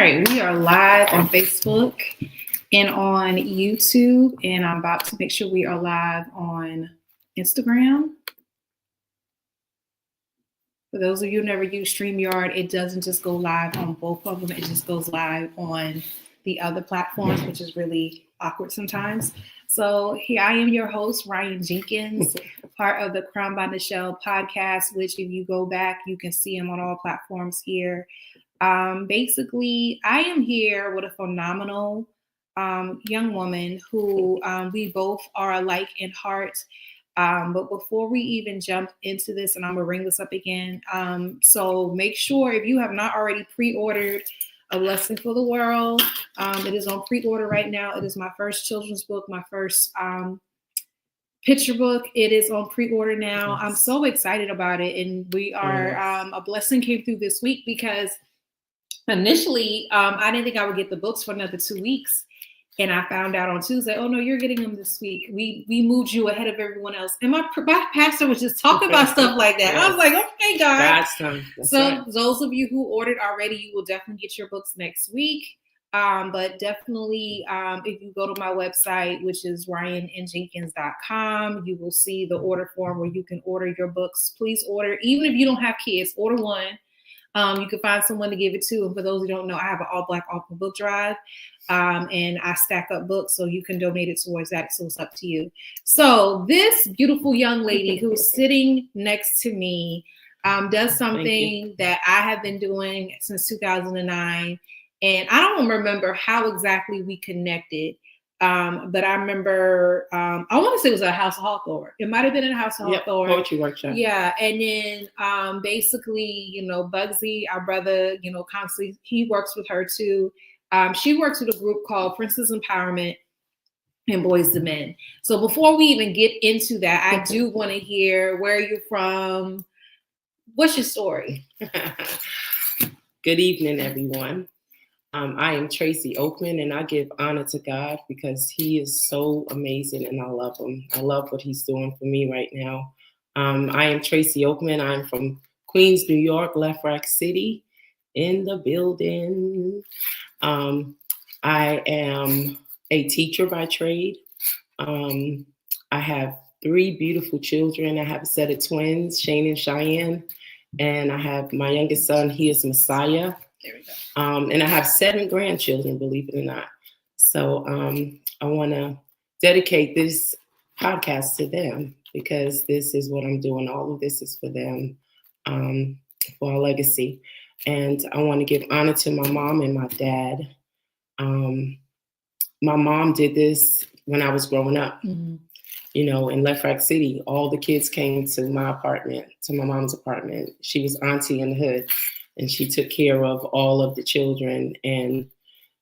right, we are live on Facebook and on YouTube, and I'm about to make sure we are live on Instagram. For those of you who never use StreamYard, it doesn't just go live on both of them, it just goes live on the other platforms, which is really awkward sometimes. So here I am, your host, Ryan Jenkins, part of the Crown by Michelle podcast, which if you go back, you can see them on all platforms here. Basically, I am here with a phenomenal young woman who we both are alike in heart. But before we even jump into this, and I'm gonna bring this up again, so make sure if you have not already pre-ordered A Blessing for the World, it is on pre-order right now. It is my first children's book, my first picture book. It is on pre-order now. Yes. I'm so excited about it, and we are. Yes. A blessing came through this week because initially I didn't think I would get the books for another 2 weeks. And I found out on Tuesday, oh no, you're getting them this week. We moved you ahead of everyone else. And my pastor was just talking about stuff like that. Yes. I was like, okay, God. God's time. So right. Those of you who ordered already, you will definitely get your books next week. But definitely, if you go to my website, which is ryanandjenkins.com, you will see the order form where you can order your books. Please order, even if you don't have kids, order one. You can find someone to give it to. And for those who don't know, I have an all black orphan book drive. And I stack up books so you can donate it towards that. So it's up to you. So this beautiful young lady who's sitting next to me does something that I have been doing since 2009. And I don't remember how exactly we connected. But I remember, I want to say it was at House of Hawthorne. It might have been in a House of Hawthorne. Poetry workshop. Yeah. And then basically, Bugsy, our brother, constantly, he works with her too. She works with a group called Princess Empowerment and Boyz II Men. So before we even get into that, I do want to hear where you're from. What's your story? Good evening, everyone. I am Tracy Oakman, and I give honor to God because he is so amazing and I love him. I love what he's doing for me right now. I am Tracy Oakman. I'm from Queens, New York, Left Rack City in the building. I am a teacher by trade. I have 3 beautiful children. I have a set of twins, Shane and Cheyenne, and I have my youngest son, he is Messiah. There we go. And I have 7 grandchildren, believe it or not. So I want to dedicate this podcast to them because this is what I'm doing. All of this is for them, for our legacy. And I want to give honor to my mom and my dad. My mom did this when I was growing up. Mm-hmm. In Left Rack City, all the kids came to my apartment, to my mom's apartment. She was auntie in the hood. And she took care of all of the children and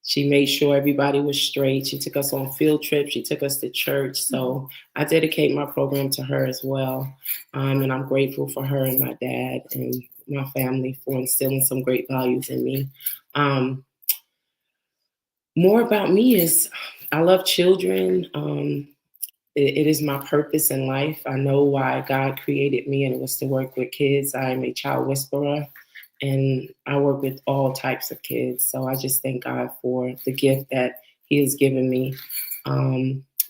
she made sure everybody was straight. She took us on field trips. She took us to church. So I dedicate my program to her as well. And I'm grateful for her and my dad and my family for instilling some great values in me. More about me is I love children. It is my purpose in life. I know why God created me, and it was to work with kids. I am a child whisperer. And I work with all types of kids. So I just thank God for the gift that he has given me.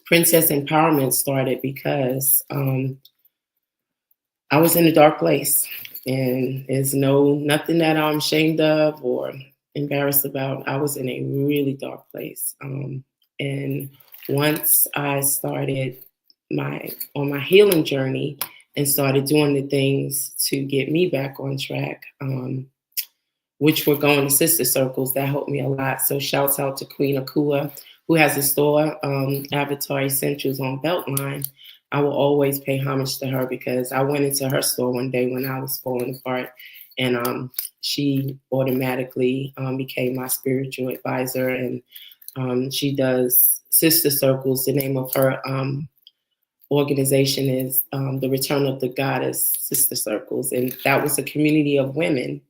Princess Empowerment started because I was in a dark place. And there's nothing that I'm ashamed of or embarrassed about. I was in a really dark place. And once I started on my healing journey, and started doing the things to get me back on track, which were going to sister circles. That helped me a lot. So shouts out to Queen Akua, who has a store, Avatar Essentials on Beltline. I will always pay homage to her because I went into her store one day when I was falling apart, and she automatically became my spiritual advisor, and she does sister circles. The name of her organization is the Return of the Goddess Sister Circles. And that was a community of women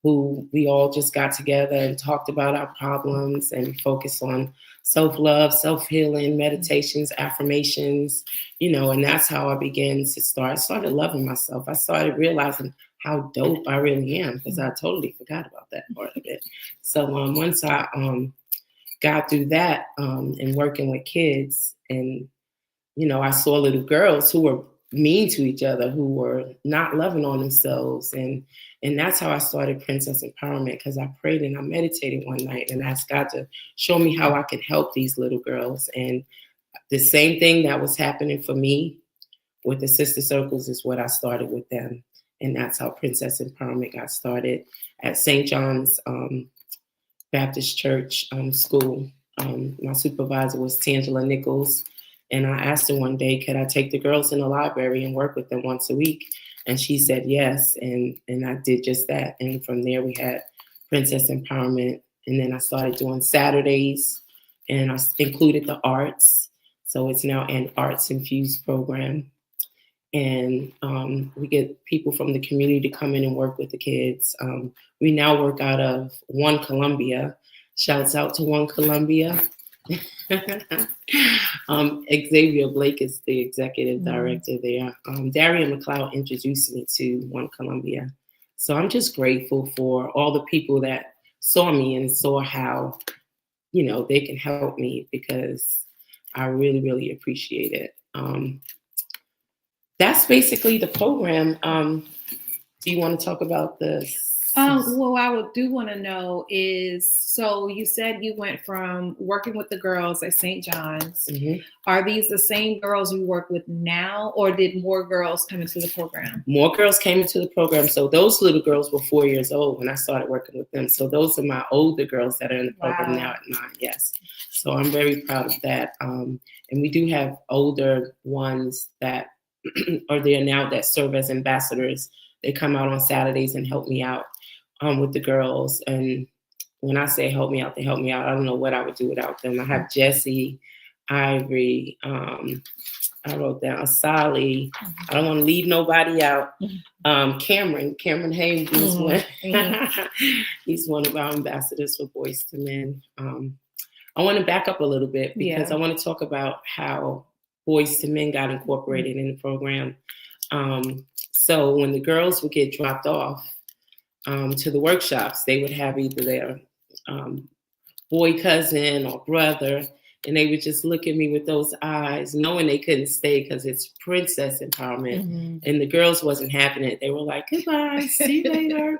who we all just got together and talked about our problems and focused on self-love, self-healing, meditations, affirmations, and that's how I began to start. I started loving myself. I started realizing how dope I really am, because I totally forgot about that part of it. So once I got through that and working with kids, and I saw little girls who were mean to each other, who were not loving on themselves, and that's how I started Princess Empowerment, because I prayed and I meditated one night and asked God to show me how I could help these little girls. And the same thing that was happening for me with the sister circles is what I started with them. And that's how Princess Empowerment got started at St. John's Baptist Church school. My supervisor was Tangela Nichols. And I asked her one day, could I take the girls in the library and work with them once a week? And she said yes. And I did just that. And from there, we had Princess Empowerment. And then I started doing Saturdays, and I included the arts. So it's now an arts infused program. And we get people from the community to come in and work with the kids. We now work out of One Columbia. Shouts out to One Columbia. Xavier Blake is the executive director there. Darian McLeod introduced me to One Columbia. So I'm just grateful for all the people that saw me and saw how, they can help me, because I really, really appreciate it. That's basically the program. Do you want to talk about this? Well, I do want to know is, so you said you went from working with the girls at St. John's. Mm-hmm. Are these the same girls you work with now, or did more girls come into the program? More girls came into the program. So those little girls were 4 years old when I started working with them. So those are my older girls that are in the program now at 9, yes. So I'm very proud of that. And we do have older ones that are there now that serve as ambassadors. They come out on Saturdays and help me out with the girls. And when I say help me out, they help me out. I don't know what I would do without them. I have Jessie, Ivory, I wrote down Sally. I don't want to leave nobody out. Cameron Haynes is one. He's one of our ambassadors for Boyz II Men. I want to back up a little bit, because I want to talk about how Boyz II Men got incorporated in the program. So when the girls would get dropped off to the workshops, they would have either their boy cousin or brother, and they would just look at me with those eyes, knowing they couldn't stay because it's Princess Empowerment. Mm-hmm. And the girls wasn't having it. They were like, goodbye, see you later.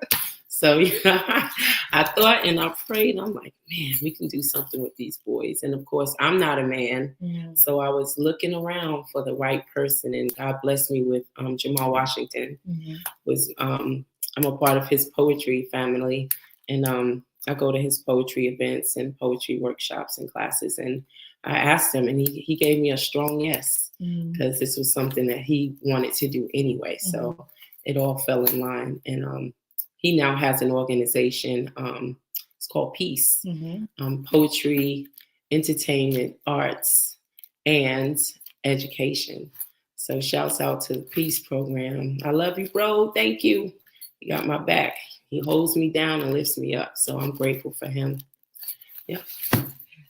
So I thought and I prayed. I'm like, man, we can do something with these boys. And of course, I'm not a man. Mm-hmm. So I was looking around for the right person. And God blessed me with Jamal Washington. Mm-hmm. I'm a part of his poetry family. And I go to his poetry events and poetry workshops and classes. And I asked him, and he gave me a strong yes, because this was something that he wanted to do anyway. Mm-hmm. So it all fell in line. And he now has an organization. It's called Peace. Mm-hmm. Poetry, entertainment, arts, and education. So shouts out to the Peace program. I love you, bro. Thank you. You got my back. He holds me down and lifts me up. So I'm grateful for him. Yeah.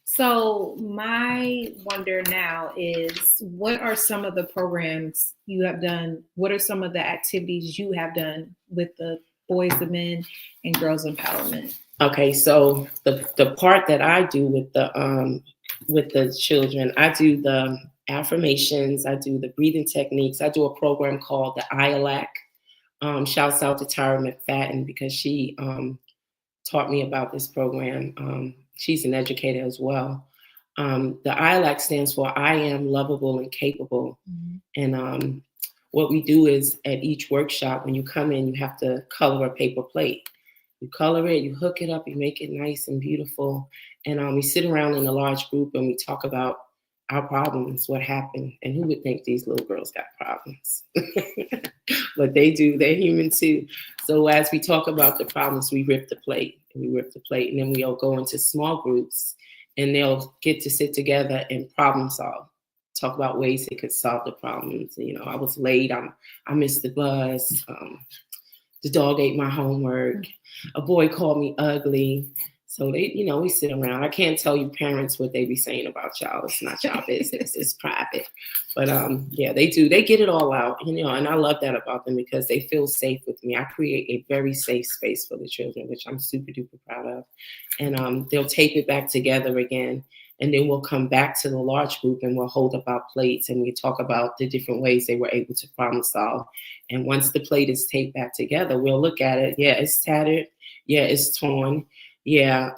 So my wonder now is, what are some of the programs you have done? What are some of the activities you have done with the Boyz II Men and Girls Empowerment? Okay, so the part that I do with the children, I do the affirmations, I do the breathing techniques, I do a program called the ILAC. Shouts out to Tara McFadden, because she taught me about this program. She's an educator as well. The ILAC stands for I Am Lovable and Capable. Mm-hmm. And what we do is, at each workshop, when you come in, you have to color a paper plate. You color it, you hook it up, you make it nice and beautiful. And we sit around in a large group and we talk about our problems, what happened, and who would think these little girls got problems? But they do, they're human too. So as we talk about the problems, we rip the plate, and then we'll go into small groups, and they'll get to sit together and problem solve, talk about ways they could solve the problems. I was late, I missed the bus, the dog ate my homework, a boy called me ugly. So they, we sit around. I can't tell you parents what they be saying about y'all. It's not y'all business. It's private. But yeah, they do. They get it all out, and I love that about them because they feel safe with me. I create a very safe space for the children, which I'm super duper proud of. And they'll tape it back together again. And then we'll come back to the large group and we'll hold up our plates and we talk about the different ways they were able to problem solve. And once the plate is taped back together, we'll look at it. Yeah, it's tattered. Yeah, it's torn. Yeah,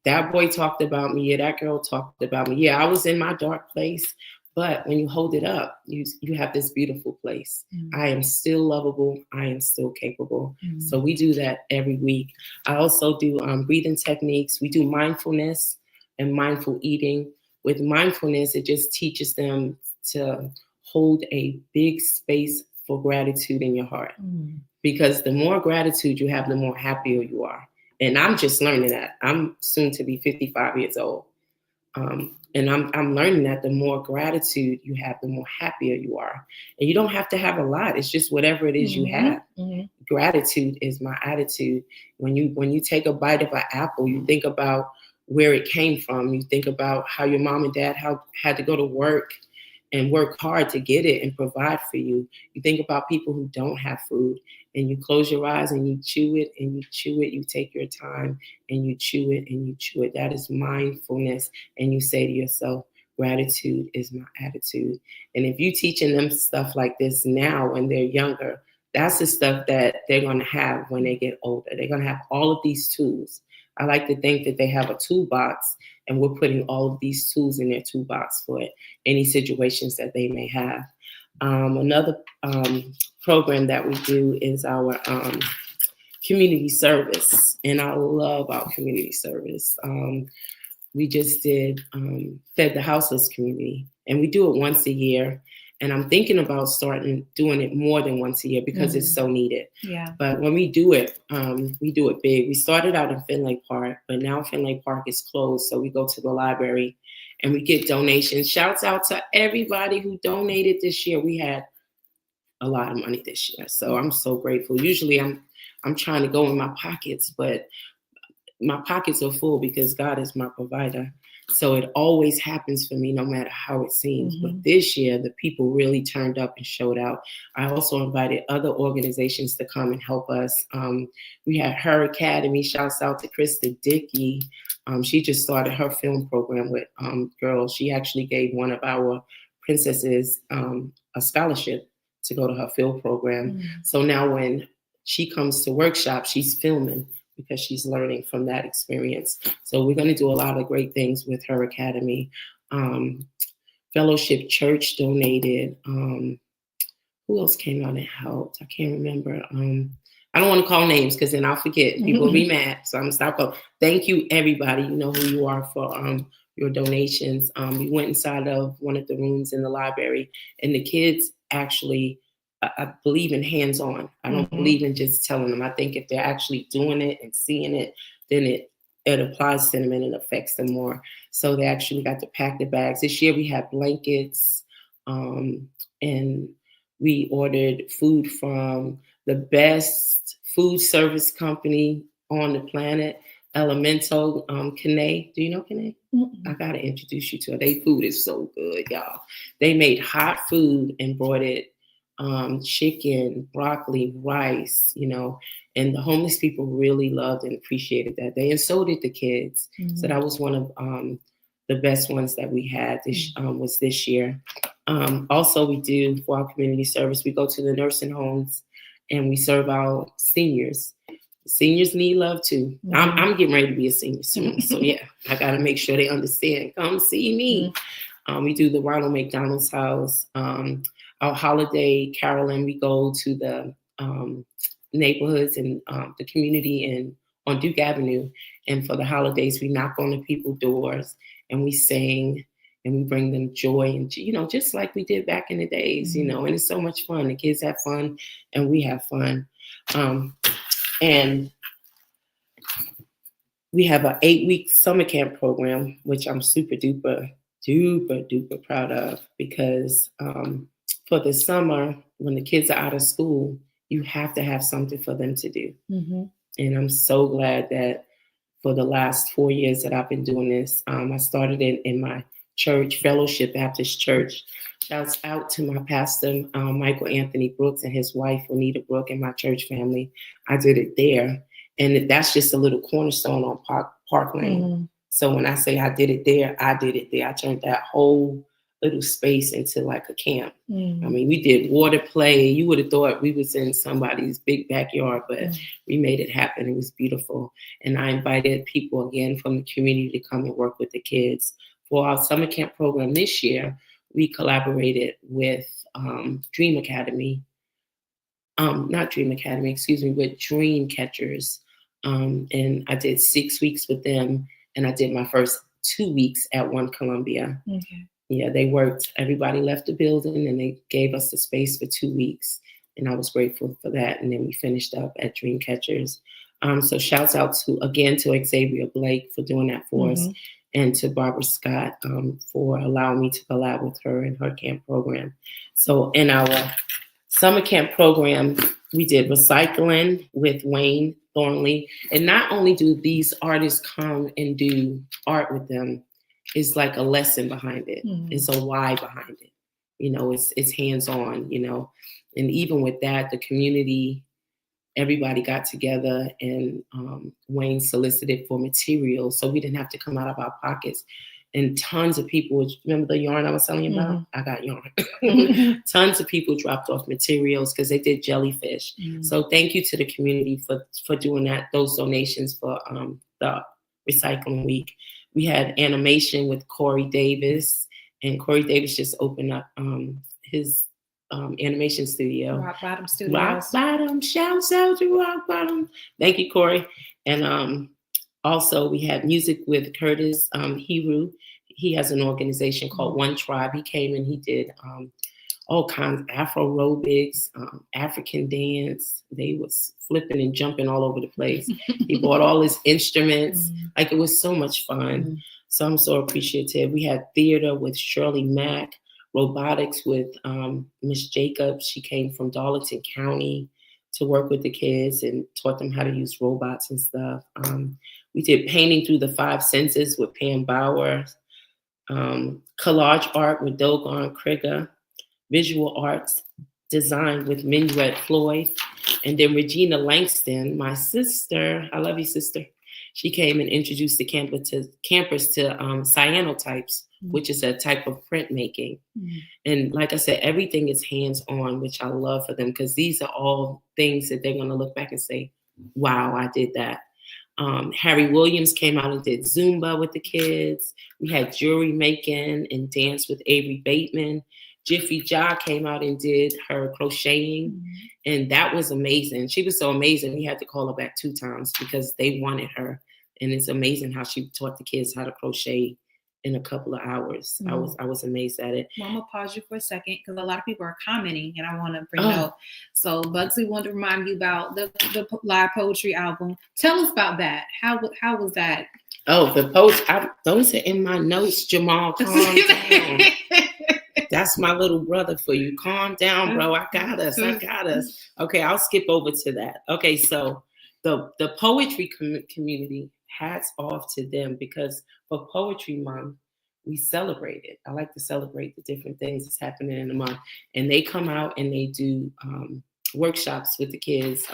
that boy talked about me. Yeah, that girl talked about me. Yeah, I was in my dark place. But when you hold it up, you have this beautiful place. Mm-hmm. I am still lovable. I am still capable. Mm-hmm. So we do that every week. I also do breathing techniques. We do mindfulness and mindful eating. With mindfulness, it just teaches them to hold a big space for gratitude in your heart. Mm-hmm. Because the more gratitude you have, the more happier you are. And I'm just learning that. I'm soon to be 55 years old. And I'm learning that the more gratitude you have, the more happier you are. And you don't have to have a lot. It's just whatever it is you have. Mm-hmm. Gratitude is my attitude. When you take a bite of an apple, you think about where it came from. You think about how your mom and dad had to go to work and work hard to get it and provide for you. You think about people who don't have food and you close your eyes and you chew it and you chew it. You take your time and you chew it and you chew it. That is mindfulness. And you say to yourself, gratitude is my attitude. And if you're teaching them stuff like this now when they're younger, that's the stuff that they're going to have when they get older. They're going to have all of these tools. I like to think that they have a toolbox and we're putting all of these tools in their toolbox for any situations that they may have. Another program that we do is our community service. And I love our community service. We just did Fed the Houseless community, and we do it once a year. And I'm thinking about doing it more than once a year because it's so needed. Yeah. But when we do it big. We started out in Finlay Park, but now Finlay Park is closed. So we go to the library and we get donations. Shouts out to everybody who donated this year. We had a lot of money this year. So I'm so grateful. Usually I'm trying to go in my pockets, but my pockets are full because God is my provider. So it always happens for me, no matter how it seems. Mm-hmm. But this year, the people really turned up and showed out. I also invited other organizations to come and help us. We had Her Academy. Shouts out to Krista Dickey. She just started her film program with girls. She actually gave one of our princesses a scholarship to go to her film program. Mm-hmm. So now when she comes to workshop, she's filming because she's learning from that experience. So we're going to do a lot of great things with Her Academy. Fellowship Church donated. Who else came out and helped? I can't remember. I don't want to call names because then I'll forget. People will be mad. So I'm going to stop up. Thank you, everybody. You know who you are for your donations. We went inside of one of the rooms in the library, and the kids actually, I believe in hands-on. I don't believe in just telling them. I think if they're actually doing it and seeing it, then it applies to them and it affects them more. So they actually got to pack the bags. This year we had blankets, and we ordered food from the best food service company on the planet, Elemento, Kane. Do you know Kane? I got to introduce you to it. Their food is so good, y'all. They made hot food and brought it chicken, broccoli, rice, and the homeless people really loved and appreciated that day. And so did the kids. Mm-hmm. So that was one of the best ones that we had was this year. Also, we do for our community service, we go to the nursing homes and we serve our seniors. Seniors need love too. Mm-hmm. I'm getting ready to be a senior soon. So yeah, I got to make sure they understand. Come see me. Mm-hmm. We do the Ronald McDonald's house. Our holiday caroling, we go to the neighborhoods and the community and on Duke Avenue. And for the holidays, we knock on the people's doors and we sing and we bring them joy and, just like we did back in the days, and it's so much fun. The kids have fun and we have fun. And we have an 8-week summer camp program, which I'm super duper proud of because for the summer, when the kids are out of school, you have to have something for them to do. Mm-hmm. And I'm so glad that for the last 4 years that I've been doing this. I started in my church, Fellowship Baptist Church. Shouts out to my pastor, Michael Anthony Brooks, and his wife, Juanita Brooke, and my church family. I did it there. And that's just a little cornerstone on Park Lane. Mm-hmm. So when I say I did it there, I did it there. I turned that whole little space into like a camp. Mm-hmm. I mean, we did water play. You would have thought we was in somebody's big backyard, but we made it happen. It was beautiful. And I invited people again from the community to come and work with the kids. For our summer camp program this year, we collaborated with Dream Academy. Not Dream Academy, excuse me, with Dream Catchers. And I did 6 weeks with them. And I did my first 2 weeks at One Columbia. Okay. Yeah, they worked. Everybody left the building and they gave us the space for 2 weeks. And I was grateful for that. And then we finished up at Dream Catchers. So shouts out to Xavier Blake for doing that for us. And to Barbara Scott for allowing me to collab with her in her camp program. So in our summer camp program, we did recycling with Wayne Thornley. And not only do these artists come and do art with them, it's like a lesson behind it. It's a why behind it. You know, it's hands-on, you know. And even with that, the community, everybody got together and Wayne solicited for materials. So we didn't have to come out of our pockets. And tons of people, remember the yarn I was telling you about? I got yarn. Tons of people dropped off materials because they did jellyfish. So thank you to the community for doing that, those donations for the recycling week. We had animation with Corey Davis, and Corey Davis just opened up his animation studio. Rock Bottom Studios. Rock Bottom. Shouts out to Rock Bottom. Thank you, Corey. And also we had music with Curtis Heru. He has an organization called One Tribe. He came and he did all kinds of Afro aerobics, African dance. They was flipping and jumping all over the place. He bought all his instruments. Like, it was so much fun. So I'm so appreciative. We had theater with Shirley Mack, robotics with Miss Jacobs. She came from Darlington County to work with the kids and taught them how to use robots and stuff. We did painting through the 5 senses with Pam Bauer, collage art with Dogon Krieger, visual arts design with Minuet Floyd, and then Regina Langston, my sister, I love you, sister. She came and introduced the campers to cyanotypes, which is a type of printmaking. And like I said, everything is hands-on, which I love for them, because these are all things that they're going to look back and say, wow, I did that. Harry Williams came out and did Zumba with the kids. We had jewelry making and dance with Avery Bateman. Jiffy Ja came out and did her crocheting, and that was amazing. She was so amazing. We had to call her back 2 times because they wanted her. And it's amazing how she taught the kids how to crochet in a couple of hours. I was amazed at it. Well, I'm gonna pause you for a second because a lot of people are commenting, and I want to bring up. So Bugsy wanted to remind you about the live poetry album. Tell us about that. How was that? Oh, the post. Those are in my notes, Jamal. Calm down. That's my little brother for you. Calm down, bro. I got us. Okay, I'll skip over to that. Okay, so the poetry community, hats off to them, because for Poetry Month, we celebrate it. I like to celebrate the different things that's happening in the month. And they come out and they do workshops with the kids,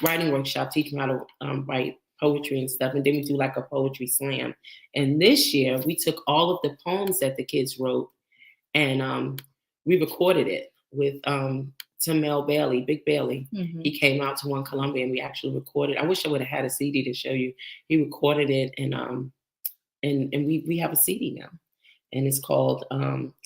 writing workshops, teach them how to write poetry and stuff. And then we do like a poetry slam. And this year, we took all of the poems that the kids wrote and we recorded it with Tamel Bailey, Big Bailey. He came out to One Columbia and we actually recorded. I wish I would have had a CD to show you. He recorded it and we have a CD now. And it's called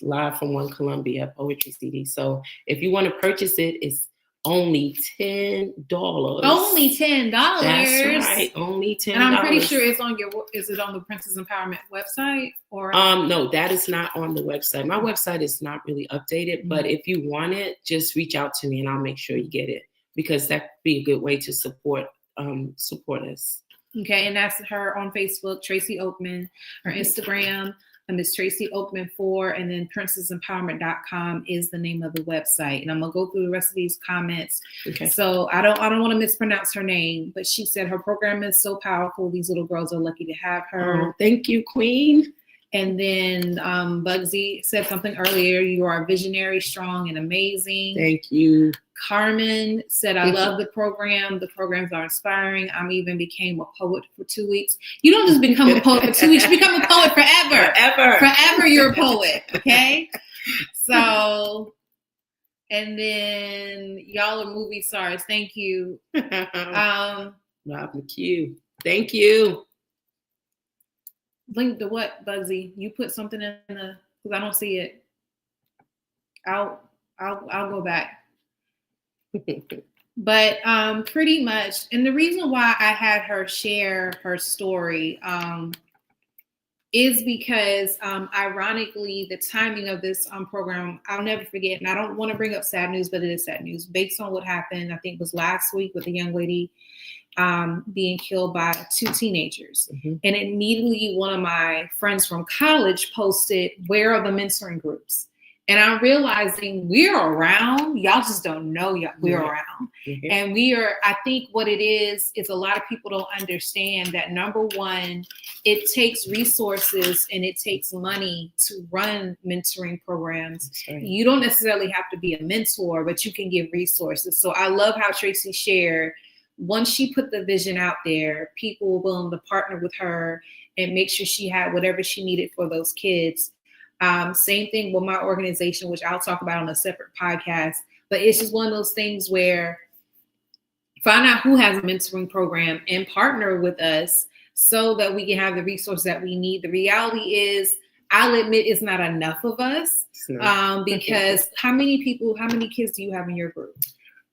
Live from One Columbia Poetry CD. So if you want to purchase it, it's only $10. Only $10. That's right. Only $10. And I'm pretty sure it's on is it on the Princess Empowerment website or? No, that is not on the website. My website is not really updated, but if you want it, just reach out to me and I'll make sure you get it, because that could be a good way to support us. Okay. And that's her on Facebook, Tracy Oakman, her Instagram, and it's Tracy Oakman 4, and then PrincessEmpowerment.com is the name of the website. And I'm gonna go through the rest of these comments. Okay. So I don't want to mispronounce her name, but she said her program is so powerful. These little girls are lucky to have her. Oh, thank you, Queen. And then Bugsy said something earlier. You are visionary, strong, and amazing. Thank you. Carmen said, I love the program. The programs are inspiring. I even became a poet for 2 weeks. You don't just become a poet for 2 weeks. You become a poet forever. Forever you're a poet, okay? So, and then y'all are movie stars. Thank you. Rob McHugh. Thank you. Link to what, Bugsy? You put something in the, because I don't see it. I'll go back. But pretty much, and the reason why I had her share her story is because ironically, the timing of this program, I'll never forget, and I don't want to bring up sad news, but it is sad news based on what happened, I think it was last week with a young lady being killed by 2 teenagers. Mm-hmm. And immediately one of my friends from college posted, where are the mentoring groups? And I'm realizing we're around. Y'all just don't know we're around. Mm-hmm. And we are, I think what it is a lot of people don't understand that, number one, it takes resources and it takes money to run mentoring programs. Right. You don't necessarily have to be a mentor, but you can give resources. So I love how Tracy shared, once she put the vision out there, people were willing to partner with her and make sure she had whatever she needed for those kids. Same thing with my organization, which I'll talk about on a separate podcast, but it's just one of those things where find out who has a mentoring program and partner with us so that we can have the resources that we need. The reality is, I'll admit it's not enough of us because how many kids do you have in your group?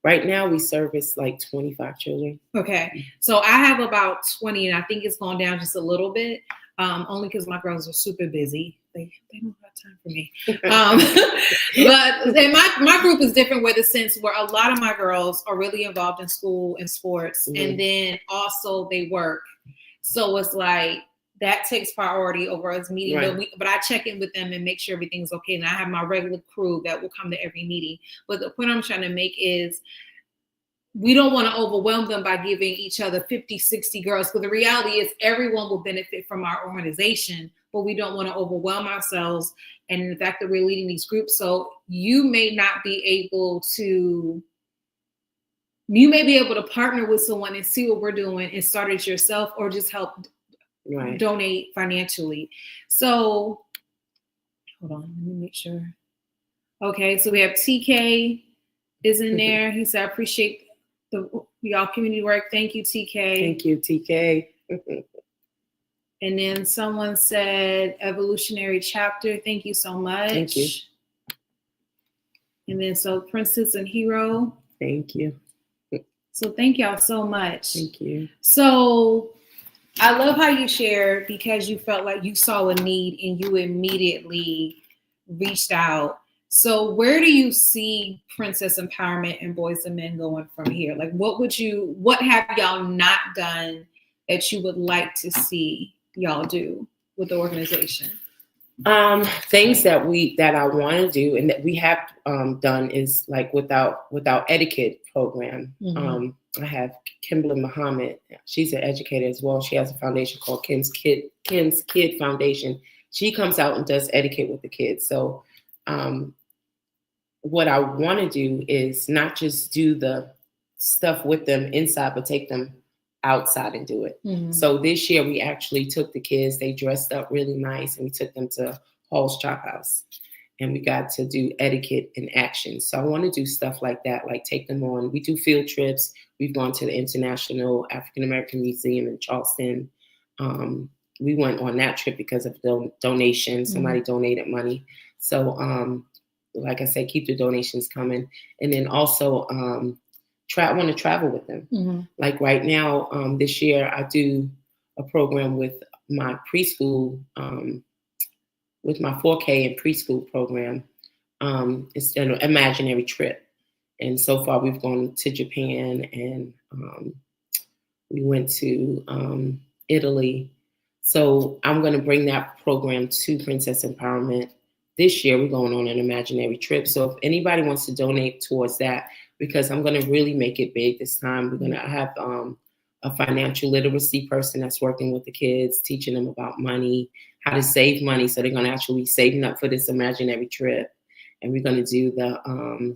Right now, we service like 25 children. Okay. So I have about 20, and I think it's gone down just a little bit, only because my girls are super busy. They don't have time for me. But and my group is different with the sense where a lot of my girls are really involved in school and sports, mm-hmm. and then also they work. So it's like that takes priority over us meeting. Right. But I check in with them and make sure everything's okay. And I have my regular crew that will come to every meeting. But the point I'm trying to make is we don't want to overwhelm them by giving each other 50, 60 girls. But the reality is everyone will benefit from our organization, but we don't want to overwhelm ourselves. And the fact that we're leading these groups, so you may be able to partner with someone and see what we're doing and start it yourself, or just help donate financially. So hold on, let me make sure. Okay, so we have TK is in there. He said, I appreciate y'all community work. Thank you, TK. Thank you, TK. And then someone said evolutionary chapter. Thank you so much. Thank you. And then so Princess and Hero. Thank you. So thank y'all so much. Thank you. So I love how you shared, because you felt like you saw a need and you immediately reached out. So where do you see Princess Empowerment and Boyz II Men going from here? Like, what have y'all not done that you would like to see y'all do with the organization? Things that I want to do and that we have done is like without etiquette program. Mm-hmm. I have Kimberly Muhammad. She's an educator as well. She has a foundation called Kim's Kid Foundation. She comes out and does etiquette with the kids. So what I want to do is not just do the stuff with them inside, but take them outside and do it. Mm-hmm. So this year we actually took the kids, they dressed up really nice, and we took them to Hall's Chop House, and we got to do etiquette in action. So I want to do stuff like that, like take them on. We do field trips. We've gone to the International African American Museum in Charleston. We went on that trip because of donation. Somebody mm-hmm. donated money. So like I said, keep the donations coming. And then also want to travel with them. Mm-hmm. Like right now, this year, I do a program with my preschool, with my 4K and preschool program. It's an imaginary trip. And so far we've gone to Japan, and we went to Italy. So I'm going to bring that program to Princess Empowerment. This year, we're going on an imaginary trip. So if anybody wants to donate towards that, because I'm going to really make it big this time, we're going to have a financial literacy person that's working with the kids, teaching them about money, how to save money. So they're going to actually be saving up for this imaginary trip. And we're going to do the,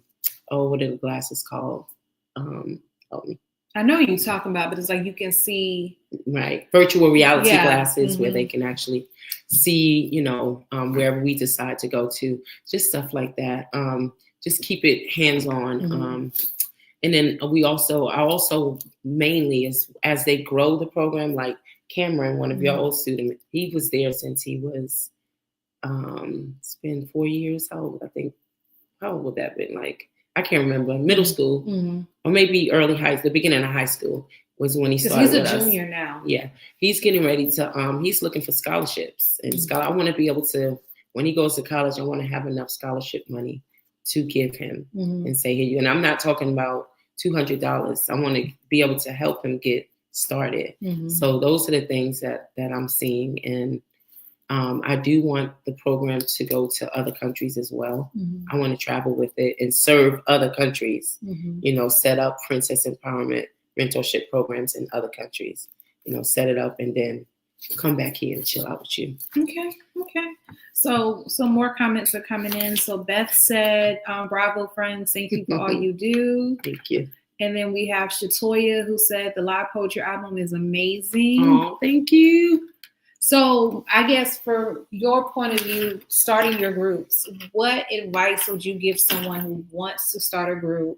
what are the glasses called? I know you're talking about, but it's like you can see. Right. Virtual reality glasses where they can actually see, wherever we decide to go to, just stuff like that. Just keep it hands-on. And then I also mainly as they grow the program, like Cameron, one of your old students, he was there since he was, it's been 4 years old, I think. How old would that have been? Like, I can't remember, middle school or maybe the beginning of high school was when he started. He's a junior now. Yeah, he's getting ready to. He's looking for scholarships, and I want to be able to, when he goes to college, I want to have enough scholarship money to give him and say, here you. And I'm not talking about $200. I want to be able to help him get started. So those are the things that I'm seeing, and I do want the program to go to other countries as well. I want to travel with it and serve other countries, set up Princess Empowerment mentorship programs in other countries, set it up and then come back here and chill out with you. Okay. So more comments are coming in. So Beth said, bravo, friends. Thank you for all you do. Thank you. And then we have Shatoya who said the live poetry album is amazing. Oh, thank you. So I guess for your point of view, starting your groups, what advice would you give someone who wants to start a group,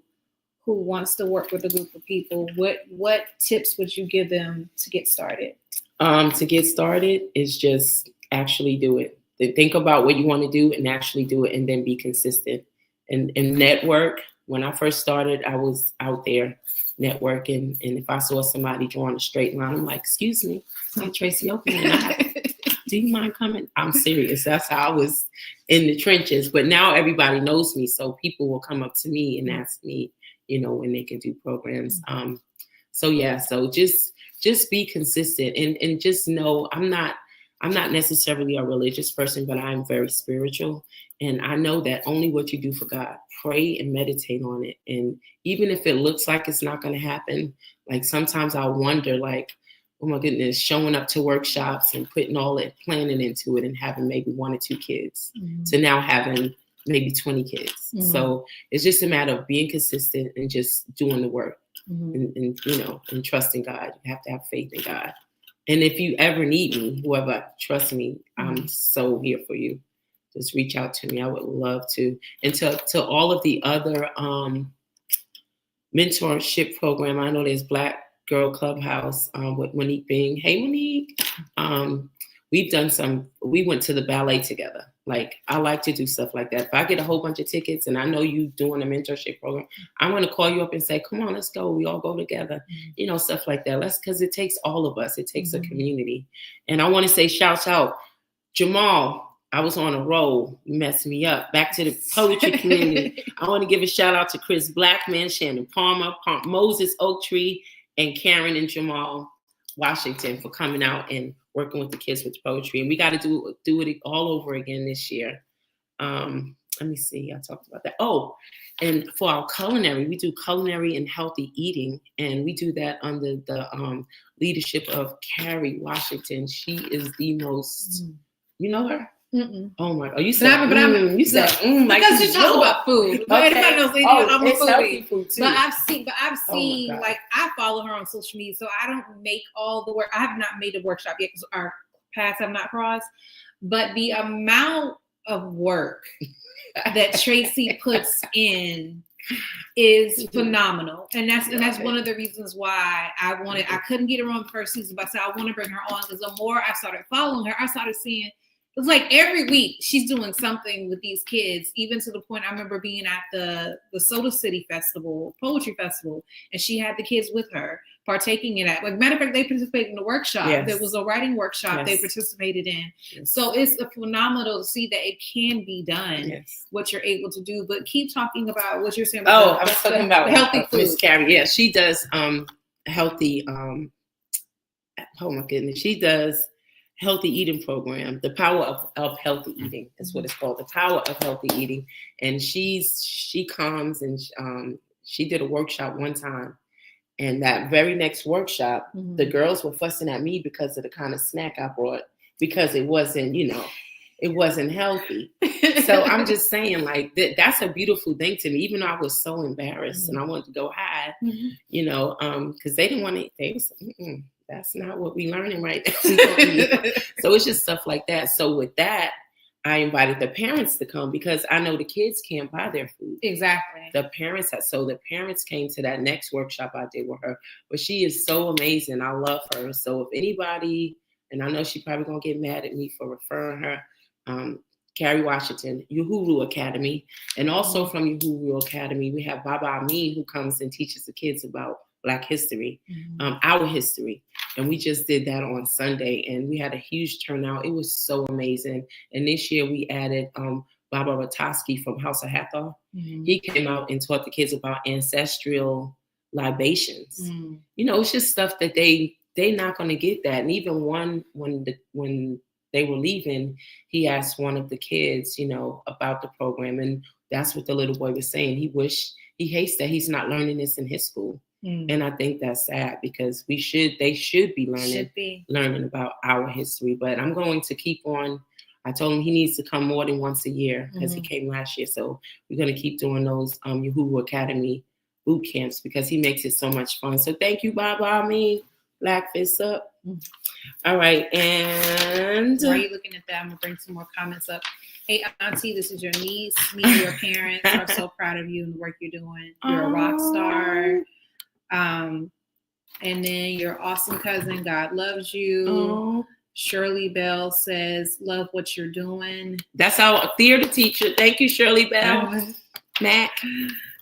who wants to work with a group of people? What tips would you give them to get started? To get started is just actually do it. Think about what you want to do and actually do it, and then be consistent and network. When I first started, I was out there networking, and if I saw somebody drawing a straight line, I'm like, excuse me, it's not Tracy Oakman. Do you mind coming? I'm serious. That's how I was in the trenches. But now everybody knows me, so people will come up to me and ask me, when they can do programs. So just be consistent and just know I'm not necessarily a religious person, but I'm very spiritual. And I know that only what you do for God, pray and meditate on it. And even if it looks like it's not going to happen, like sometimes I wonder, like, oh my goodness, showing up to workshops and putting all that planning into it and having maybe 1 or 2 kids to now having maybe 20 kids. So it's just a matter of being consistent and just doing the work and trusting God. You have to have faith in God. And if you ever need me, whoever, trust me, I'm so here for you. Just reach out to me. I would love to. And to all of the other mentorship program, I know there's Black Girl Clubhouse with Monique Bing. Hey, Monique. We went to the ballet together. Like, I like to do stuff like that. If I get a whole bunch of tickets and I know you doing a mentorship program, I'm going to call you up and say, come on, let's go. We all go together, stuff like that. Because it takes all of us. It takes a community. And I want to say, shout out, Jamal. I was on a roll. You messed me up. Back to the poetry community. I want to give a shout out to Chris Blackman, Shannon Palmer, Moses Oaktree, and Karen and Jamal Washington for coming out and working with the kids with poetry. And we got to do it all over again this year. Let me see. I talked about that. Oh, and for our culinary, we do culinary and healthy eating. And we do that under the leadership of Carrie Washington. She is the most, you know her? Oh my God! You said, you said, like because you talk about food. Okay. Everybody knows they do. I'm a foodie. Food too. But I've seen like, I follow her on social media, so I don't make all the work. I have not made a workshop yet because our paths have not crossed. But the amount of work that Tracy puts in is phenomenal, and that's one of the reasons why I couldn't get her on the first season, but I said I want to bring her on because the more I started following her, I started seeing. It's like every week she's doing something with these kids, even to the point I remember being at the Soda City Festival, Poetry Festival, and she had the kids with her partaking in that. Like, matter of fact, they participated in the workshop. Yes. There was a writing workshop they participated in. Yes. So it's phenomenal to see that it can be done, what you're able to do. But keep talking about what you're saying about I was talking about healthy food. Miss Carrie. Yeah, she does healthy, oh my goodness, she does healthy eating program. The Power of Healthy Eating is what it's called. The Power of Healthy Eating. And she comes and she did a workshop one time. And that very next workshop, the girls were fussing at me because of the kind of snack I brought, because it wasn't, it wasn't healthy. So I'm just saying, like, that's a beautiful thing to me, even though I was so embarrassed and I wanted to go hide, because they didn't want to, they was, that's not what we learning right now. So it's just stuff like that. So with that, I invited the parents to come because I know the kids can't buy their food. Exactly. The parents came to that next workshop I did with her. But she is so amazing. I love her. So if anybody, and I know she's probably gonna get mad at me for referring her, Carrie Washington, Uhuru Academy, and also from Uhuru Academy, we have Baba Amin, who comes and teaches the kids about Black history, our history. And we just did that on Sunday and we had a huge turnout. It was so amazing. And this year we added Baba Ratoski from House of Hathor. He came out and taught the kids about ancestral libations. It's just stuff that they're not going to get that. And even when they were leaving, he asked one of the kids, about the program. And that's what the little boy was saying. He hates that he's not learning this in his school. And I think that's sad because they should be learning about our history. But I'm going to keep on. I told him he needs to come more than once a year because he came last year. So we're going to keep doing those Uhuru Academy boot camps because he makes it so much fun. So thank you, Baba Amin. Black Fist Up. All right. And while you're looking at that, I'm going to bring some more comments up. Hey, Auntie, this is your niece. Me and your parents are so proud of you and the work you're doing. You're a rock star. And then your awesome cousin, God loves you. Shirley Bell says, love what you're doing. That's our theater teacher. Thank you, Shirley Bell. Mac.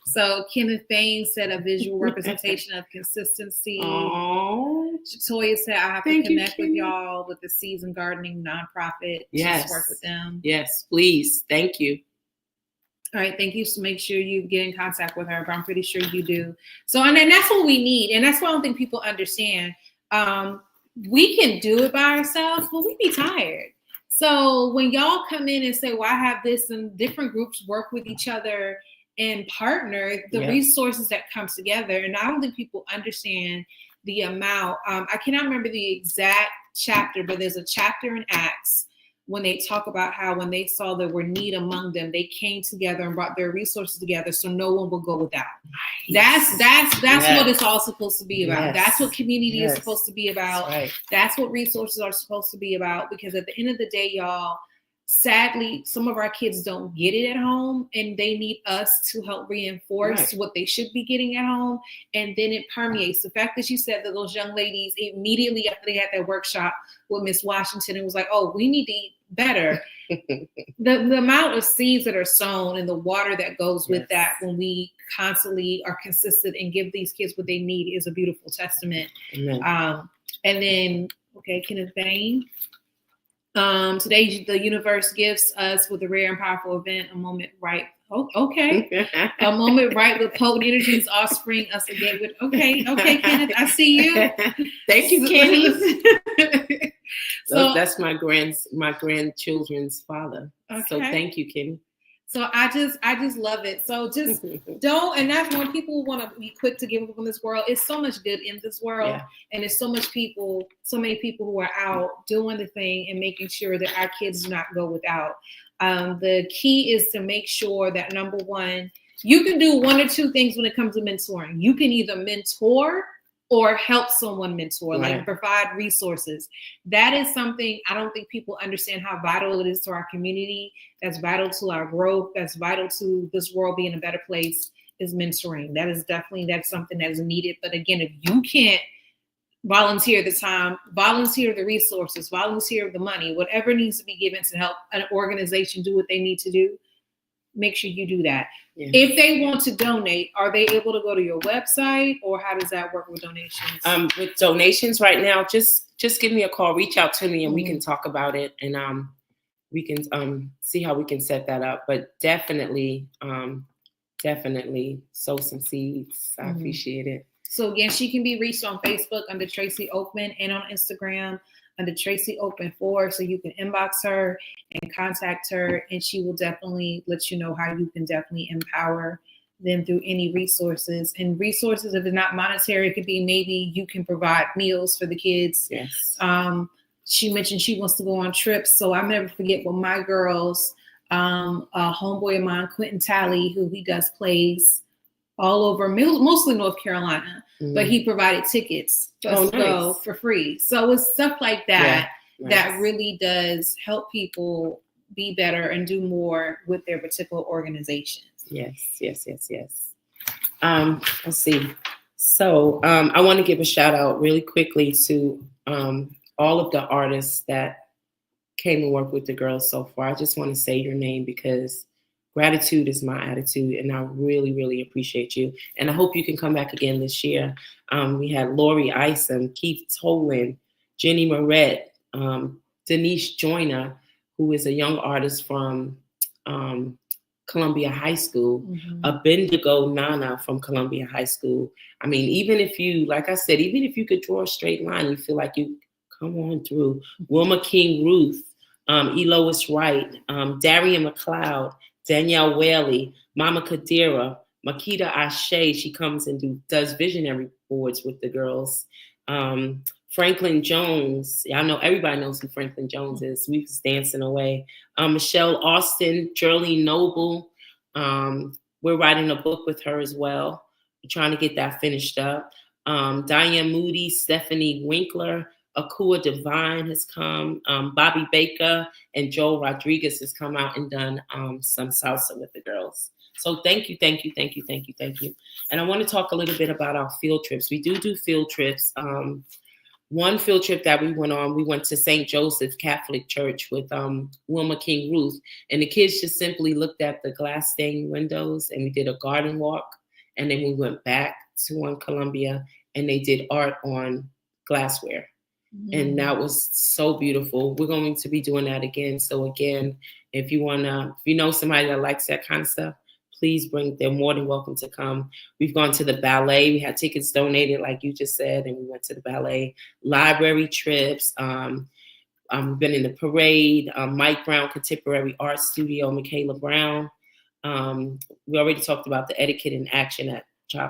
So Kenneth Bain said a visual representation of consistency. Toya said, I have to connect with y'all with the Season Gardening nonprofit. Yes. Just work with them. Yes, please. Thank you. All right, thank you. So make sure you get in contact with her, but I'm pretty sure you do. So, and then that's what we need. And that's what I don't think people understand. We can do it by ourselves, but we be tired. So when y'all come in and say, well, I have this, and different groups work with each other and partner, the resources that comes together. And I don't think people understand the amount. I cannot remember the exact chapter, but there's a chapter in Acts when they talk about how when they saw there were need among them, they came together and brought their resources together so no one will go without. Nice. That's what it's all supposed to be about. That's what community is supposed to be about. That's what resources are supposed to be about, because at the end of the day, y'all, sadly, some of our kids don't get it at home, and they need us to help reinforce what they should be getting at home. And then it permeates. The fact that you said that those young ladies immediately after they had their workshop with Miss Washington, it was like, oh, we need to eat better. the amount of seeds that are sown and the water that goes with that when we constantly are consistent and give these kids what they need is a beautiful testament. And then, Kenneth Bain. Today, the universe gives us with a rare and powerful event, a moment right. A moment right with potent energies, offspring us again with. Okay, Kenneth, I see you. Thank you, Kenny. So that's my grandchildren's father. So thank you, Kenny. So I just love it. So just don't, and that's when people want to be quick to give up on this world. It's so much good in this world, and there's so many people who are out doing the thing and making sure that our kids do not go without. The key is to make sure that, number one, you can do one or two things when it comes to mentoring. You can either mentor or help someone mentor, like provide resources. That is something I don't think people understand how vital it is to our community. That's vital to our growth. That's vital to this world being a better place, is mentoring. That's something that is needed. But again, if you can't volunteer the time, volunteer the resources, volunteer the money, whatever needs to be given to help an organization do what they need to do, make sure you do that. If they want to donate, are they able to go to your website, or how does that work with donations? With donations right now, just give me a call, reach out to me, and we can talk about it, and we can see how we can set that up. But definitely sow some seeds. I appreciate it. So again, she can be reached on Facebook under Tracy Oakman and on Instagram under Tracy Oakman 4. So you can inbox her and contact her, and she will definitely let you know how you can definitely empower them through any resources. And resources, if it's not monetary, it could be maybe you can provide meals for the kids. Yes. She mentioned she wants to go on trips. So I'll never forget when my girls, a homeboy of mine, Quentin Talley, who he does plays all over, mostly North Carolina, but he provided tickets for us to go for free. So it's stuff like that that really does help people be better and do more with their particular organizations. Yes. Let's see. So I want to give a shout out really quickly to all of the artists that came to work with the girls so far. I just want to say your name because gratitude is my attitude, and I really, really appreciate you. And I hope you can come back again this year. We had Lori Isom, Keith Tolan, Jenny Moret, Denise Joyner, who is a young artist from Columbia High School, Abendigo Nana from Columbia High School. I mean, even if you, like I said, even if you could draw a straight line, you feel like you come on through. Wilma King Ruth, Elois Wright, Darian McLeod, Danielle Whaley, Mama Kadira, Makita Ashe, she comes and does visionary boards with the girls. Franklin Jones, I know everybody knows who Franklin Jones is. We was dancing away. Michelle Austin, Jerlene Noble. We're writing a book with her as well. We're trying to get that finished up. Diane Moody, Stephanie Winkler, Akua Divine has come. Bobby Baker and Joel Rodriguez has come out and done some salsa with the girls. So thank you. And I want to talk a little bit about our field trips. We do field trips. One field trip that we went to St. Joseph Catholic Church with Wilma King Ruth. And the kids just simply looked at the glass stained windows, and we did a garden walk. And then we went back to Columbia, and they did art on glassware. And that was so beautiful. We're going to be doing that again. So again, if you know somebody that likes that kind of stuff, please they're more than welcome to come. We've gone to the ballet. We had tickets donated, like you just said, and we went to the ballet. Library trips. Been in the parade. Mike Brown Contemporary Art Studio, Michaela Brown. We already talked about the Etiquette in Action at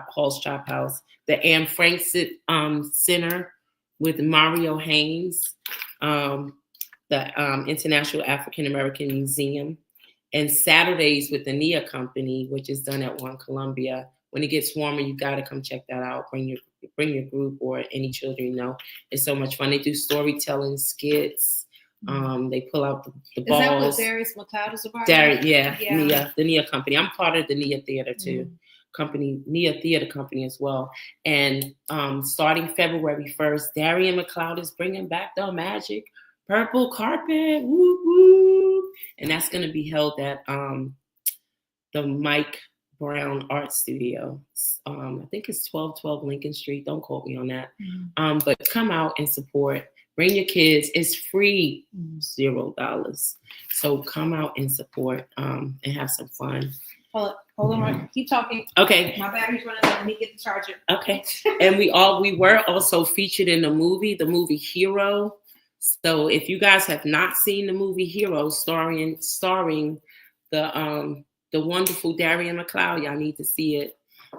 Hall's Chop House. The Anne Frank Center with Mario Haynes. The International African American Museum. And Saturdays with the Nia Company, which is done at One Columbia. When it gets warmer, you got to come check that out. Bring your group or any children you know. It's so much fun. They do storytelling skits. They pull out the balls. Is that what Darius McLeod is about? Nia, the Nia Company. I'm part of the Nia Theater too. Nia Theater Company as well. And starting February 1st, Darian McLeod is bringing back the magic purple carpet. Woo woo. And that's going to be held at the Mike Brown Art Studio. I think it's 1212 Lincoln Street. Don't quote me on that. But come out and support. Bring your kids. It's free, $0. So come out and support and have some fun. Hold on. Keep talking. Okay. My battery's running out. Let me get the charger. Okay. And we were also featured in the movie Hero. So if you guys have not seen the movie Hero, starring the wonderful Darian McLeod, y'all need to see it.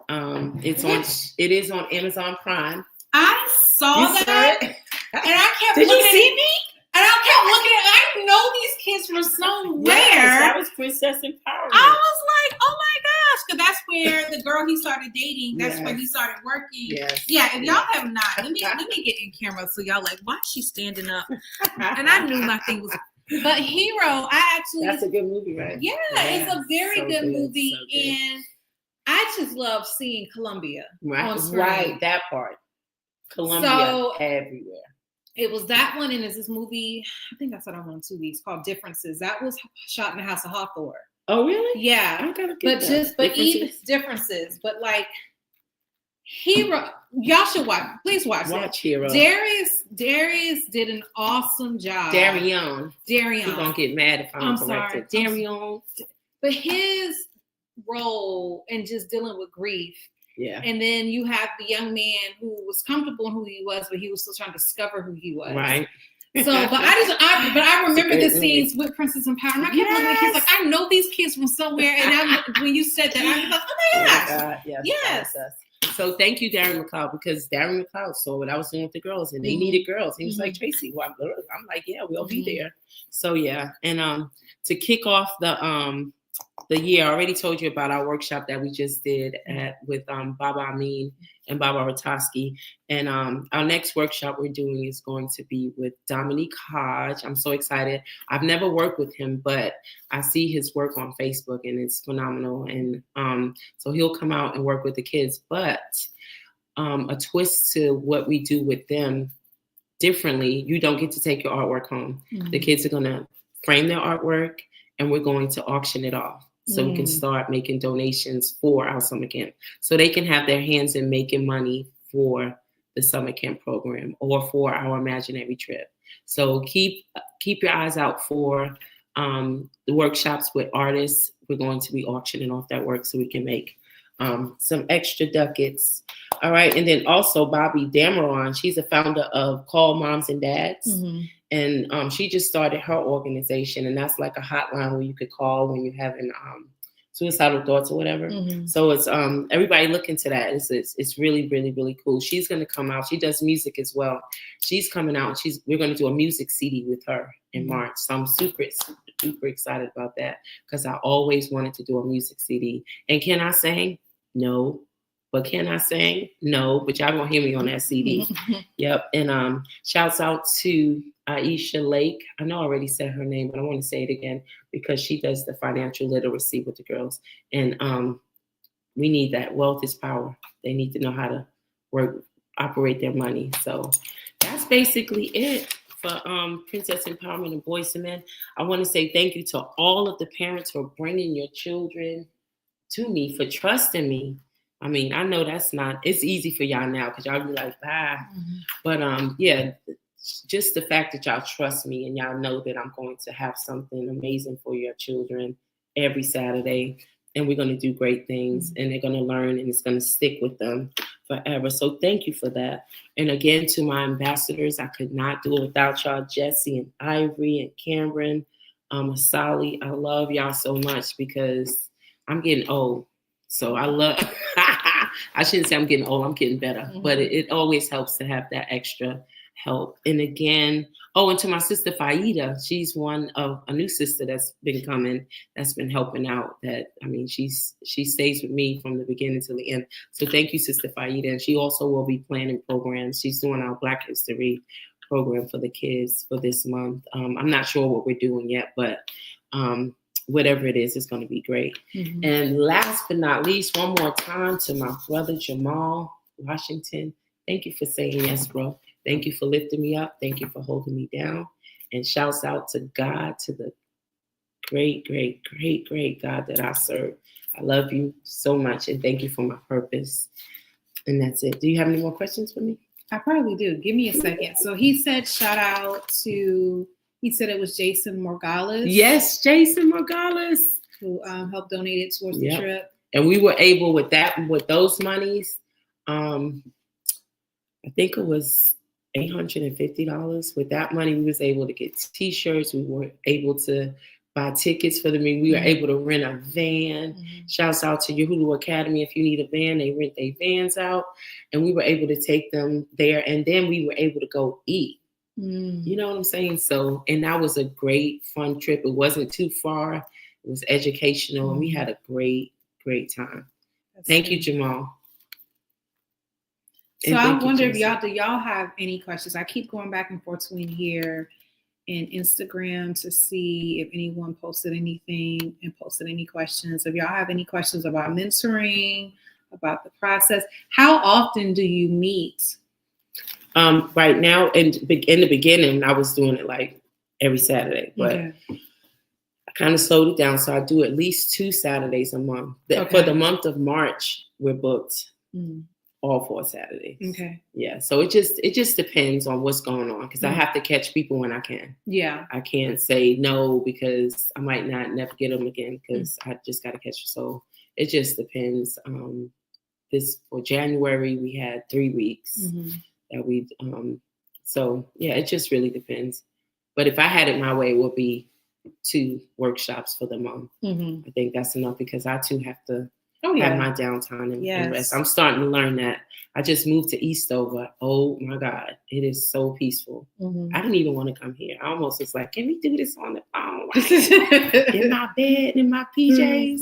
It is on Amazon Prime. I saw that, and I kept Did looking you see me? And I kept looking at. I know these kids from somewhere. Yes, that was Princess Empowerment. I was like, oh my gosh, because that's where the girl he started dating. That's when he started working. Yes. Yeah. If y'all have not, let me get in camera so y'all like, why is she standing up? And I knew my thing was. But Hero, that's a good movie, right? Yeah, it's a very good movie, and I just love seeing Columbia on screen. Right, that part. Columbia everywhere. It was that one, and there's this movie, I think I saw that one in 2 weeks, called Differences. That was shot in the House of Hawthorne. Oh, really? Yeah. I gotta get that. But even Differences, but like Hero, y'all should watch. Please watch Hero. Darius did an awesome job. Darian. You're gonna get mad if I'm corrected. Darian. But his role in just dealing with grief. Yeah. And then you have the young man who was comfortable in who he was, but he was still trying to discover who he was. Right. So, but I remember the scenes with Princess Empowerment. I kept looking at kids like, I know these kids from somewhere. And when you said that, I was like, oh my gosh. Yes. So thank you, Darren McLeod, because Darren McLeod saw what I was doing with the girls, and they needed girls. He was like, Tracy, well, I'm like, yeah, we'll be there. So yeah, and to kick off the year, I already told you about our workshop that we just did with Baba Amin and Baba Ratoski. And our next workshop we're doing is going to be with Dominique Hodge. I'm so excited. I've never worked with him, but I see his work on Facebook and it's phenomenal. And so he'll come out and work with the kids. But a twist to what we do with them differently, you don't get to take your artwork home. The kids are going to frame their artwork and we're going to auction it off. So we can start making donations for our summer camp. So they can have their hands in making money for the summer camp program or for our imaginary trip. So keep your eyes out for the workshops with artists. We're going to be auctioning off that work so we can make some extra ducats. All right. And then also Bobby Dameron, she's a founder of Call Moms and Dads. And she just started her organization, and that's like a hotline where you could call when you're having suicidal thoughts or whatever. So it's everybody look into that. It's really, really, really cool. She's gonna come out. She does music as well. She's coming out. We're gonna do a music CD with her in March. So I'm super excited about that because I always wanted to do a music CD. And can I sing? No. But can I sing? No. But y'all gonna hear me on that CD. Yep. And shouts out to Aisha Lake. I know I already said her name, but I want to say it again because she does the financial literacy with the girls. And we need that. Wealth is power. They need to know how to operate their money. So that's basically it for Princess Empowerment and Boyz II Men. I want to say thank you to all of the parents for bringing your children to me, for trusting me. I mean, I know it's easy for y'all now because y'all be like, But yeah, just the fact that y'all trust me and y'all know that I'm going to have something amazing for your children every Saturday. And we're going to do great things and they're going to learn and it's going to stick with them forever. So thank you for that. And again, to my ambassadors, I could not do it without y'all, Jesse and Ivory and Cameron, Asali. I love y'all so much because I'm getting old. So I love, I shouldn't say I'm getting old, I'm getting better, but it always helps to have that extra help. And again, and to my sister Faida, she's one of a new sister that's been coming, that's been helping out. She stays with me from the beginning to the end. So thank you, Sister Faida. And she also will be planning programs. She's doing our Black History program for the kids for this month. I'm not sure what we're doing yet, but whatever it is, it's going to be great. And last but not least, one more time to my brother Jamal Washington. Thank you for saying yes, bro. Thank you for lifting me up. Thank you for holding me down. And shouts out to God, to the great, great, great, great God that I serve. I love you so much. And thank you for my purpose. And that's it. Do you have any more questions for me? I probably do. Give me a second. So he said shout out to... He said it was Jason Morgales. Yes, Jason Morgales. Who helped donate it towards the trip. And we were able with those monies, I think it was $850. With that money, we was able to get T-shirts. We were able to buy tickets for them. We were able to rent a van. Shouts out to Yahulu Academy. If you need a van, they rent their vans out. And we were able to take them there. And then we were able to go eat. You know what I'm saying? So, and that was a great, fun trip. It wasn't too far. It was educational, and we had a great, great time. Thank you, Jamal. So I wonder if do y'all have any questions? I keep going back and forth between here and Instagram to see if anyone posted anything and posted any questions. If y'all have any questions about mentoring, about the process, how often do you meet? Right now, in the beginning, I was doing it like every Saturday, but I kind of slowed it down. So I do at least 2 Saturdays a month. For the month of March, we're booked all 4 Saturdays. Okay. Yeah. So it just depends on what's going on because I have to catch people when I can. Yeah. I can't say no because I might never get them again because I just got to catch them. So it just depends. For January, we had 3 weeks. That we So yeah, it just really depends. But if I had it my way, it would be 2 workshops for the month. I think that's enough because I too have to have my downtime and rest. I'm starting to learn that. I just moved to Eastover. Oh my God, it is so peaceful. I didn't even want to come here. I almost was like, can we do this on the phone? Right? In my bed, in my PJs?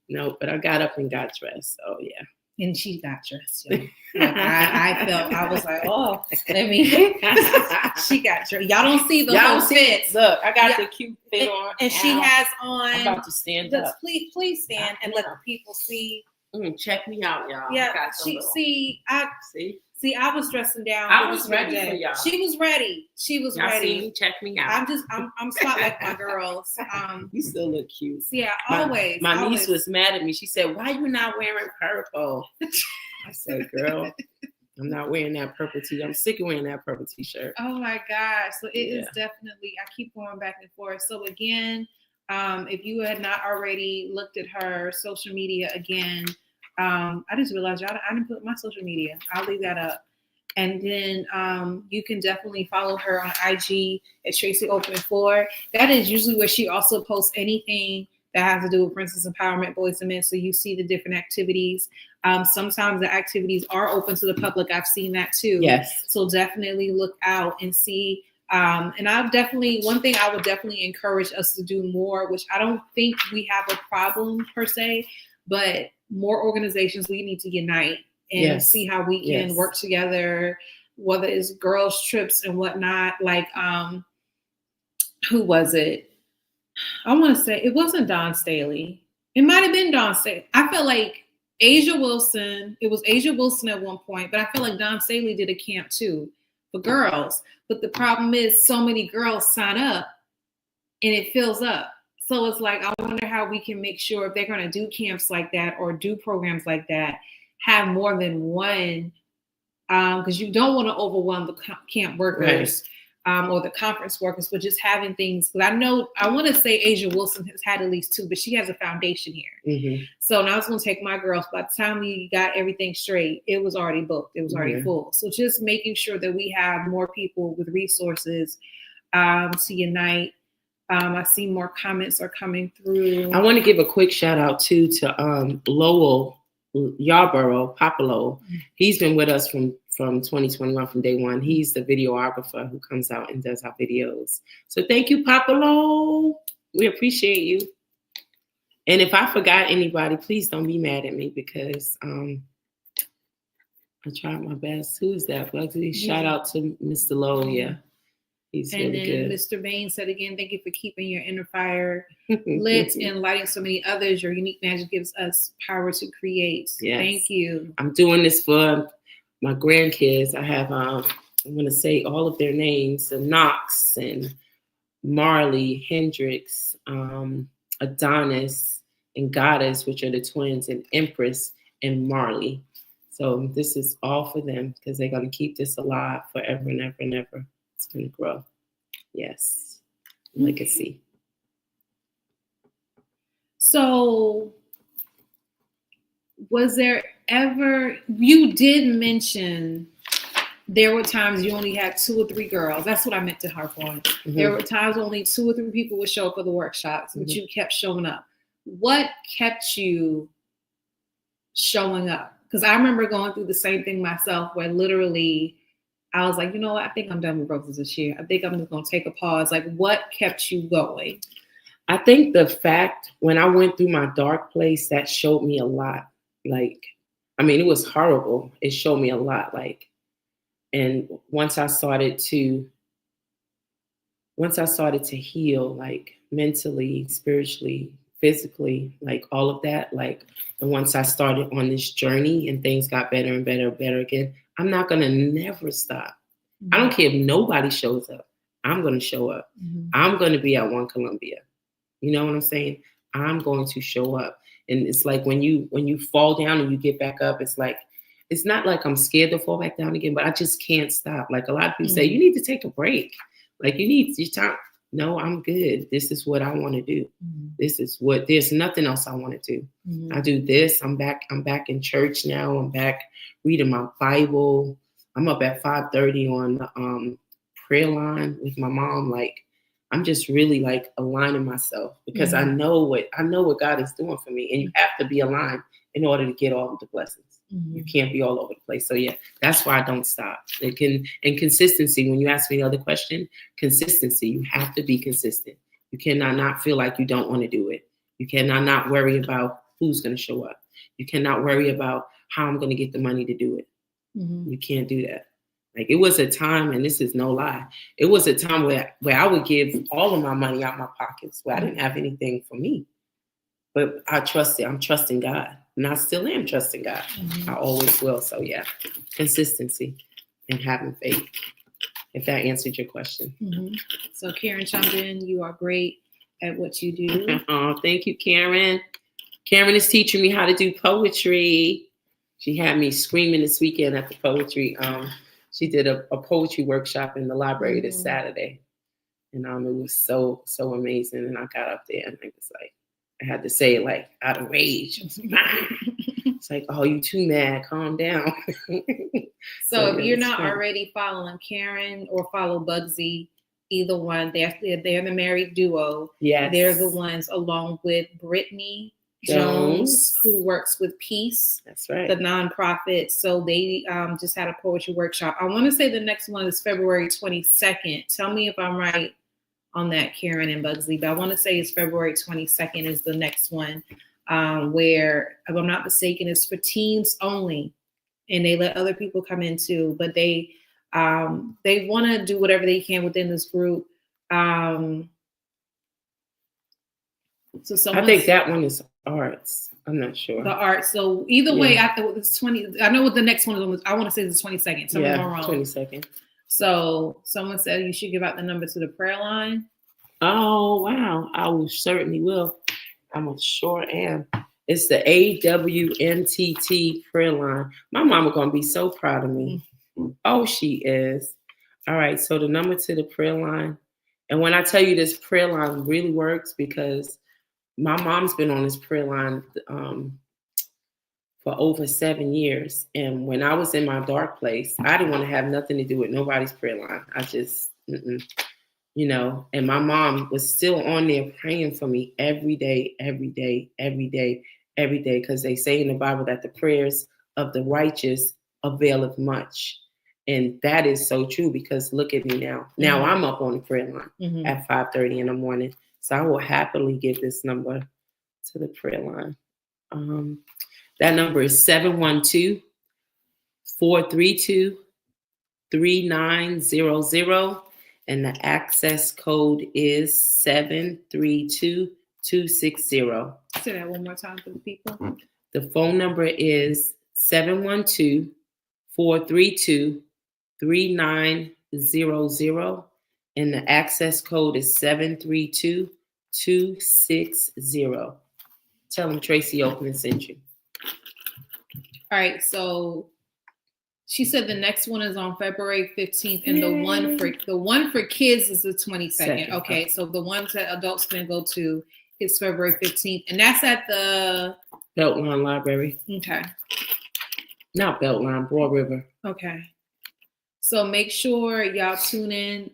No, but I got up and got dressed. So yeah. And she got dressed. Like I was like, oh, let me. She got dressed. Y'all don't see the whole fit. Look, I got the cute fit on. And she has on. I'm about to stand up. Please stand and let the people see. Check me out, y'all. Yeah, I was dressing down. I was ready for y'all. She was ready. Y'all ready. See me? Check me out. I'm smart like my girls. You still look cute. Yeah, always. My niece was mad at me. She said, "Why you not wearing purple?" I said, "Girl, I'm not wearing that purple t. I'm sick of wearing that purple t-shirt." Oh my gosh! So it is definitely. I keep going back and forth. So again, if you had not already looked at her social media again. I just realized I didn't put my social media. I'll leave that up. And then you can definitely follow her on IG at Tracy Oakman 4. That is usually where she also posts anything that has to do with Princess Empowerment, Boyz II Men. So you see the different activities. Sometimes the activities are open to the public. I've seen that too. Yes. So definitely look out and see. And one thing I would definitely encourage us to do more, which I don't think we have a problem per se, but more organizations, we need to unite and see how we can work together, whether it's girls' trips and whatnot. Like, who was it? I want to say it wasn't Dawn Staley. It might have been Dawn Staley. I feel like Asia Wilson. It was Asia Wilson at one point, but I feel like Dawn Staley did a camp too for girls. But the problem is so many girls sign up and it fills up. So it's like, I wonder how we can make sure if they're going to do camps like that or do programs like that, have more than one, because you don't want to overwhelm the camp workers or the conference workers, but just having things. But I want to say Asia Wilson has had at least 2, but she has a foundation here. So now it's going to take my girls. By the time we got everything straight, it was already booked. It was already full. So just making sure that we have more people with resources to unite. I see more comments are coming through. I want to give a quick shout out too to Lowell Yarborough, Papa Lowell. He's been with us from 2021, from day one. He's the videographer who comes out and does our videos. So thank you, Papa Lowell. We appreciate you. And if I forgot anybody, please don't be mad at me because I tried my best. Who's that? Shout out to Mr. Lowell. Yeah. He's really good. Mr. Bain said again, thank you for keeping your inner fire lit and lighting so many others. Your unique magic gives us power to create. Yes. Thank you. I'm doing this for my grandkids. I have, I'm going to say all of their names, Knox and Marley, Hendrix, Adonis and Goddess, which are the twins, and Empress and Marley. So this is all for them because they're going to keep this alive forever and ever and ever. It's going to grow. Yes. Legacy. So was there ever, you did mention there were times you only had 2 or 3 girls. That's what I meant to harp on. There were times only 2 or 3 people would show up for the workshops, but you kept showing up. What kept you showing up? Because I remember going through the same thing myself where literally I was like, you know what? I think I'm done with Roses this year. I think I'm just going to take a pause. Like, what kept you going? I think the fact when I went through my dark place, that showed me a lot. Like, I mean, it was horrible. It showed me a lot. Like, and once I started to heal, like mentally, spiritually, physically, like all of that, like, and once I started on this journey and things got better and better and better again, I'm not going to never stop. I don't care if nobody shows up. I'm going to show up. I'm going to be at One Columbia. You know what I'm saying? I'm going to show up. And it's like when you fall down and you get back up, it's like, it's not like I'm scared to fall back down again, but I just can't stop. Like a lot of people say, you need to take a break. Like you need your time. No, I'm good. This is what I want to do. There's nothing else I want to do. I do this. I'm back in church now. I'm back reading my Bible. I'm up at 5:30 on the prayer line with my mom. Like, I'm just really like aligning myself because I know what God is doing for me, and you have to be aligned in order to get all of the blessings. You can't be all over the place. So yeah, that's why I don't stop. And consistency. When you ask me the other question, consistency. You have to be consistent. You cannot not feel like you don't want to do it. You cannot not worry about who's going to show up. You cannot worry about how I'm going to get the money to do it. You can't do that. Like, it was a time, and this is no lie, it was a time where I would give all of my money out my pockets, where I didn't have anything for me. But I'm trusting God. And I still am trusting God. I always will. So yeah, consistency and having faith. If that answered your question. So Karen chimed in, you are great at what you do. Oh, thank you, Karen. Karen is teaching me how to do poetry. She had me screaming this weekend at the poetry. She did a poetry workshop in the library this Saturday. And it was so amazing. And I got up there and I was like, I had to say it like out of rage. It's like, oh, you too mad. Calm down. So if you're not already following Karen or follow Bugsy, either one, they're the married duo. Yes. They're the ones along with Brittany Jones, who works with Peace. That's right. The nonprofit. So they just had a poetry workshop. I want to say the next one is February 22nd. Tell me if I'm right on that, Karen and Bugsy, but I want to say it's February 22nd is the next one, where, if I'm not mistaken, it's for teens only, and they let other people come in too, but they want to do whatever they can within this group. So I think that one is arts. I'm not sure. The arts. So either way, after it's 20, I know what the next one is. I want to say it's the 22nd. Tell me if I'm wrong. 22nd. So someone said you should give out the number to the prayer line. Oh, wow. I certainly will. I sure am. It's the AWNTT prayer line. My mama going to be so proud of me. Oh, she is. All right. So the number to the prayer line. And when I tell you this prayer line really works, because my mom's been on this prayer line for over 7 years. And when I was in my dark place, I didn't want to have nothing to do with nobody's prayer line. I just, and my mom was still on there praying for me every day, because they say in the Bible that the prayers of the righteous availeth much. And that is so true, because look at me now. Now I'm up on the prayer line at 5:30 in the morning. So I will happily give this number to the prayer line. That number is 712-432-3900. And the access code is 732260. Say that one more time for the people. The phone number is 712-432-3900. And the access code is 732260. Tell them Tracy Oakman sent you. All right, so she said the next one is on February 15th, and the one for kids is the 22nd. Okay, so the ones that adults can go to is February 15th, and that's at the Beltline Library. Okay. Not Beltline, Broad River. Okay. So make sure y'all tune in.